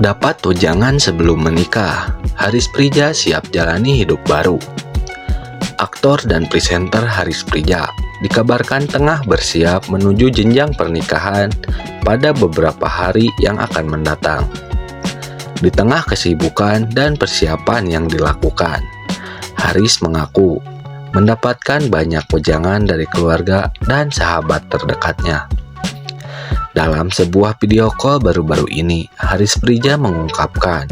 Dapat tunjangan sebelum menikah, Haris Prija siap jalani hidup baru. Aktor dan presenter Haris Prija dikabarkan tengah bersiap menuju jenjang pernikahan pada beberapa hari yang akan mendatang. Di tengah kesibukan dan persiapan yang dilakukan, Haris mengaku mendapatkan banyak wejangan dari keluarga dan sahabat terdekatnya. Dalam sebuah video call baru-baru ini, Haris Prija mengungkapkan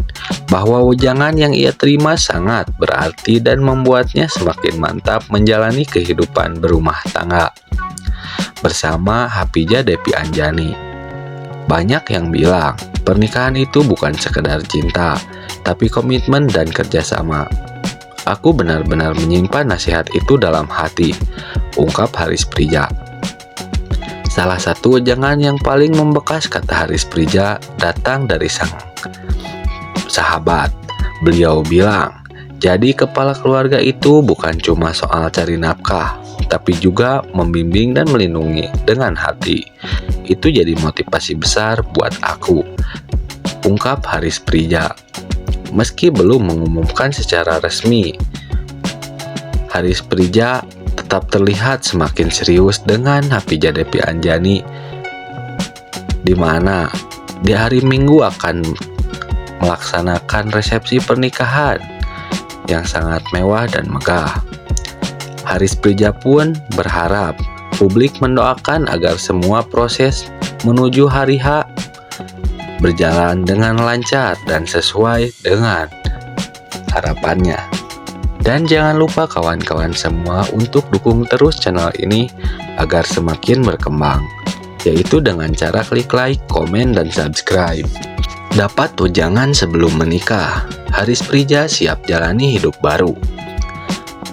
bahwa wejangan yang ia terima sangat berarti dan membuatnya semakin mantap menjalani kehidupan berumah tangga bersama Hapija Depi Anjani. Banyak yang bilang pernikahan itu bukan sekedar cinta, tapi komitmen dan kerjasama. Aku benar-benar menyimpan nasihat itu dalam hati, ungkap Haris Prija. Salah satu wejangan yang paling membekas, kata Haris Prija, datang dari sang sahabat. Beliau bilang, jadi kepala keluarga itu bukan cuma soal cari nafkah, tapi juga membimbing dan melindungi dengan hati. Itu jadi motivasi besar buat aku, ungkap Haris Prija. Meski belum mengumumkan secara resmi, Haris Prija tetap terlihat semakin serius dengan Hapija Depi Anjani, di mana di hari Minggu akan melaksanakan resepsi pernikahan yang sangat mewah dan megah. Haris Prija pun berharap publik mendoakan agar semua proses menuju hari H berjalan dengan lancar dan sesuai dengan harapannya. Dan jangan lupa kawan-kawan semua untuk dukung terus channel ini agar semakin berkembang, yaitu dengan cara klik like, komen, dan subscribe. Dapat tunjangan sebelum menikah, Haris Prija siap jalani hidup baru.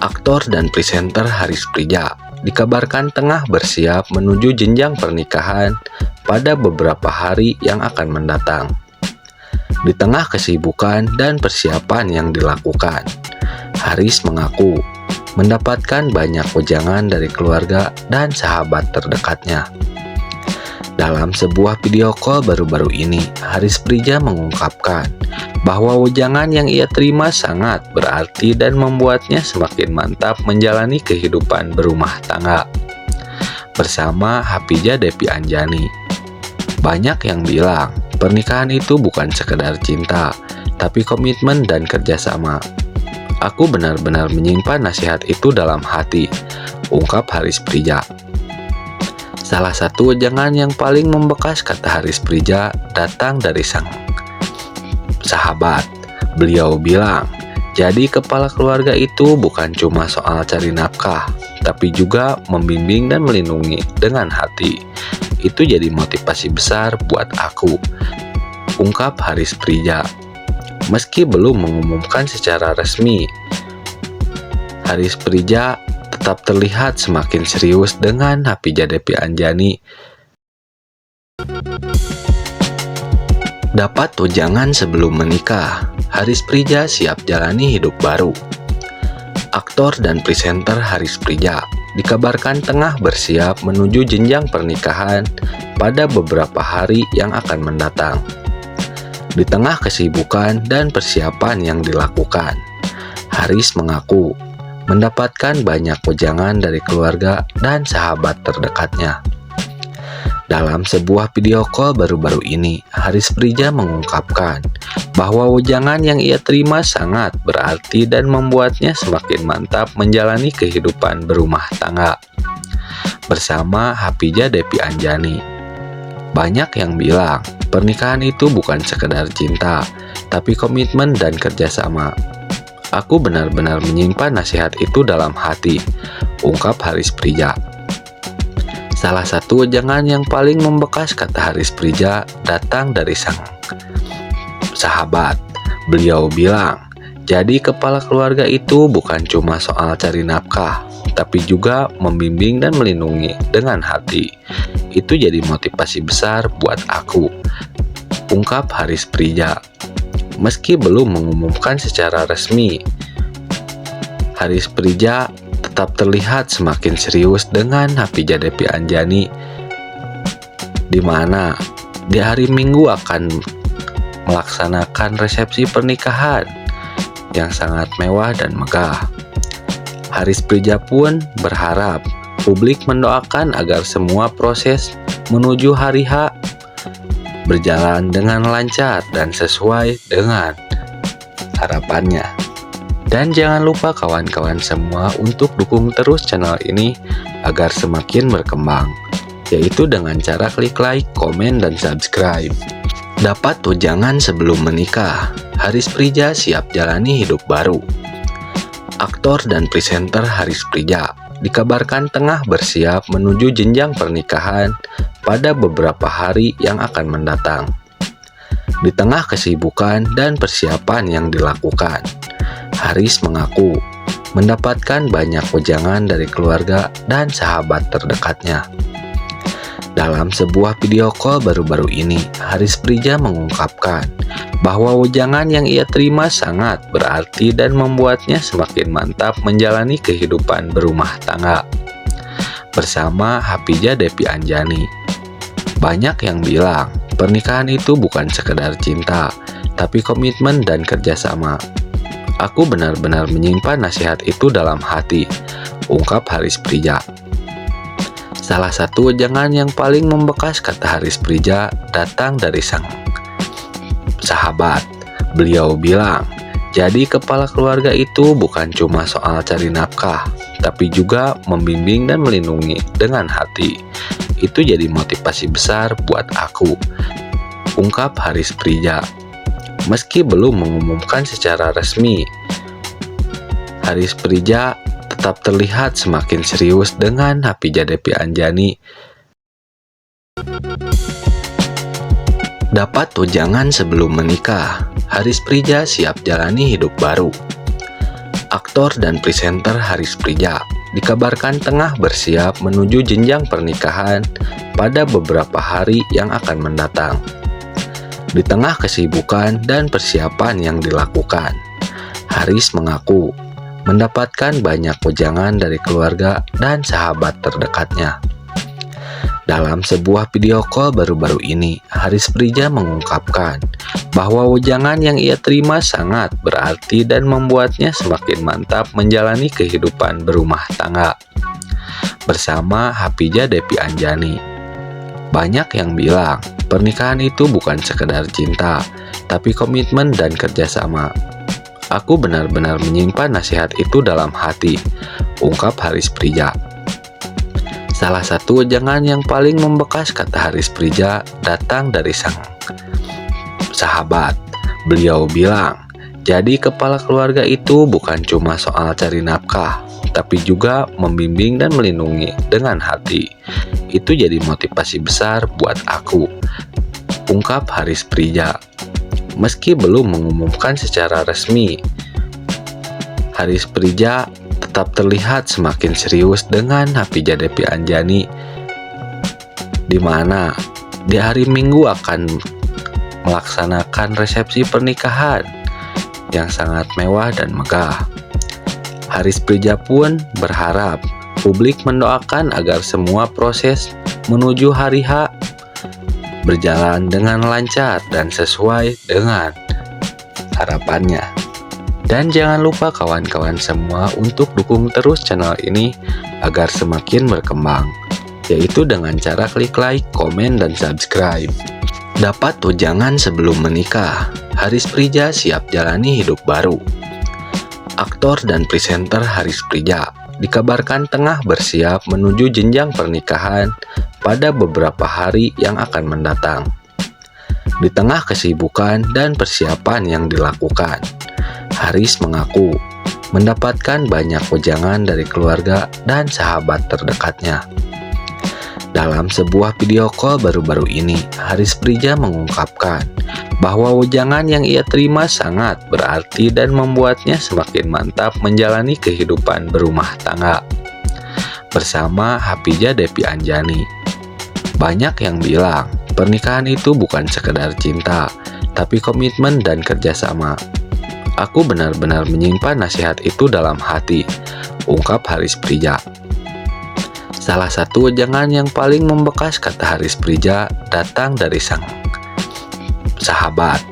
Aktor dan presenter Haris Prija dikabarkan tengah bersiap menuju jenjang pernikahan pada beberapa hari yang akan mendatang. Di tengah kesibukan dan persiapan yang dilakukan, Haris mengaku mendapatkan banyak wejangan dari keluarga dan sahabat terdekatnya. Dalam sebuah video call baru-baru ini, Haris Prija mengungkapkan bahwa wejangan yang ia terima sangat berarti dan membuatnya semakin mantap menjalani kehidupan berumah tangga bersama Hapija Depi Anjani. Banyak yang bilang pernikahan itu bukan sekedar cinta, tapi komitmen dan kerjasama. Aku benar-benar menyimpan nasihat itu dalam hati, ungkap Haris Prija. Salah satu wejangan yang paling membekas, kata Haris Prija, datang dari sang sahabat. Beliau bilang, jadi kepala keluarga itu bukan cuma soal cari nafkah, tapi juga membimbing dan melindungi dengan hati. Itu jadi motivasi besar buat aku, ungkap Haris Prija. Meski belum mengumumkan secara resmi, Haris Prija tetap terlihat semakin serius dengan Hapija Depi Anjani. Dapat tunjangan sebelum menikah, Haris Prija siap jalani hidup baru. Aktor dan presenter Haris Prija dikabarkan tengah bersiap menuju jenjang pernikahan pada beberapa hari yang akan mendatang. Di tengah kesibukan dan persiapan yang dilakukan, Haris mengaku mendapatkan banyak wejangan dari keluarga dan sahabat terdekatnya. Dalam sebuah video call baru-baru ini, Haris Prija mengungkapkan bahwa wejangan yang ia terima sangat berarti dan membuatnya semakin mantap menjalani kehidupan berumah tangga bersama Hapija Depi Anjani. Banyak yang bilang pernikahan itu bukan sekedar cinta, tapi komitmen dan kerjasama. Aku benar-benar menyimpan nasihat itu dalam hati, ungkap Haris Prija. Salah satu wejangan yang paling membekas, kata Haris Prija, datang dari sang sahabat. Beliau bilang, jadi kepala keluarga itu bukan cuma soal cari nafkah, tapi juga membimbing dan melindungi dengan hati. Itu jadi motivasi besar buat aku, ungkap Haris Prija. Meski belum mengumumkan secara resmi, Haris Prija tetap terlihat semakin serius dengan Hapija Depi Anjani, di mana di hari Minggu akan melaksanakan resepsi pernikahan yang sangat mewah dan megah. Haris Prija pun berharap publik mendoakan agar semua proses menuju hari H berjalan dengan lancar dan sesuai dengan harapannya. Dan jangan lupa kawan-kawan semua untuk dukung terus channel ini agar semakin berkembang, yaitu dengan cara klik like, komen, dan subscribe. Dapat tunjangan sebelum menikah, Haris Prija siap jalani hidup baru. Aktor dan presenter Haris Prija dikabarkan tengah bersiap menuju jenjang pernikahan pada beberapa hari yang akan mendatang. Di tengah kesibukan dan persiapan yang dilakukan, Haris mengaku mendapatkan banyak wejangan dari keluarga dan sahabat terdekatnya. Dalam sebuah video call baru-baru ini, Haris Prija mengungkapkan bahwa wejangan yang ia terima sangat berarti dan membuatnya semakin mantap menjalani kehidupan berumah tangga bersama Hapijah Depi Anjani. Banyak yang bilang pernikahan itu bukan sekedar cinta, tapi komitmen dan kerjasama. Aku benar-benar menyimpan nasihat itu dalam hati, ungkap Haris Prija. Salah satu wejangan yang paling membekas, kata Haris Prija, datang dari sang sahabat. Beliau bilang, jadi kepala keluarga itu bukan cuma soal cari nafkah, tapi juga membimbing dan melindungi dengan hati. Itu jadi motivasi besar buat aku, ungkap Haris Prija. Meski belum mengumumkan secara resmi, Haris Prija tetap terlihat semakin serius dengan Hapijah Depi Anjani. Dapat tunjangan sebelum menikah, Haris Prija siap jalani hidup baru. Aktor dan presenter Haris Prija dikabarkan tengah bersiap menuju jenjang pernikahan pada beberapa hari yang akan mendatang. Di tengah kesibukan dan persiapan yang dilakukan, Haris mengaku mendapatkan banyak wejangan dari keluarga dan sahabat terdekatnya. Dalam sebuah video call baru-baru ini, Haris Prija mengungkapkan bahwa wejangan yang ia terima sangat berarti dan membuatnya semakin mantap menjalani kehidupan berumah tangga bersama Hapijah Depi Anjani. Banyak yang bilang pernikahan itu bukan sekedar cinta, tapi komitmen dan kerjasama. Aku benar-benar menyimpan nasihat itu dalam hati, ungkap Haris Prija. Salah satu wejangan yang paling membekas, kata Haris Prija, datang dari sang sahabat. Beliau bilang, jadi kepala keluarga itu bukan cuma soal cari nafkah, tapi juga membimbing dan melindungi dengan hati. Itu jadi motivasi besar buat aku, ungkap Haris Prija. Meski belum mengumumkan secara resmi, Haris Prija tetap terlihat semakin serius dengan Hapijah Depi Anjani, di mana di hari Minggu akan melaksanakan resepsi pernikahan yang sangat mewah dan megah. Haris Prija pun berharap publik mendoakan agar semua proses menuju hari H berjalan dengan lancar dan sesuai dengan harapannya. Dan jangan lupa kawan-kawan semua untuk dukung terus channel ini agar semakin berkembang, yaitu dengan cara klik like, komen, dan subscribe. Dapat tunjangan sebelum menikah, Haris Prija siap jalani hidup baru. Aktor dan presenter Haris Prija dikabarkan tengah bersiap menuju jenjang pernikahan pada beberapa hari yang akan mendatang. Di tengah kesibukan dan persiapan yang dilakukan, Haris mengaku mendapatkan banyak wejangan dari keluarga dan sahabat terdekatnya. Dalam sebuah video call baru-baru ini, Haris Prija mengungkapkan bahwa wejangan yang ia terima sangat berarti dan membuatnya semakin mantap menjalani kehidupan berumah tangga bersama Hapijah Depi Anjani. Banyak yang bilang pernikahan itu bukan sekedar cinta, tapi komitmen dan kerjasama. Aku benar-benar menyimpan nasihat itu dalam hati, ungkap Haris Prija. Salah satu wejangan yang paling membekas, kata Haris Prija, datang dari sang sahabat.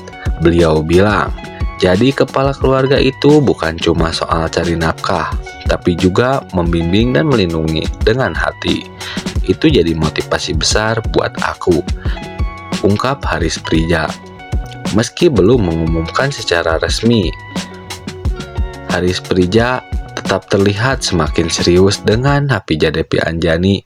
Beliau bilang, jadi kepala keluarga itu bukan cuma soal cari nafkah, tapi juga membimbing dan melindungi dengan hati. Itu jadi motivasi besar buat aku, ungkap Haris Prija. Meski belum mengumumkan secara resmi, Haris Prija tetap terlihat semakin serius dengan Hapijah Depi Anjani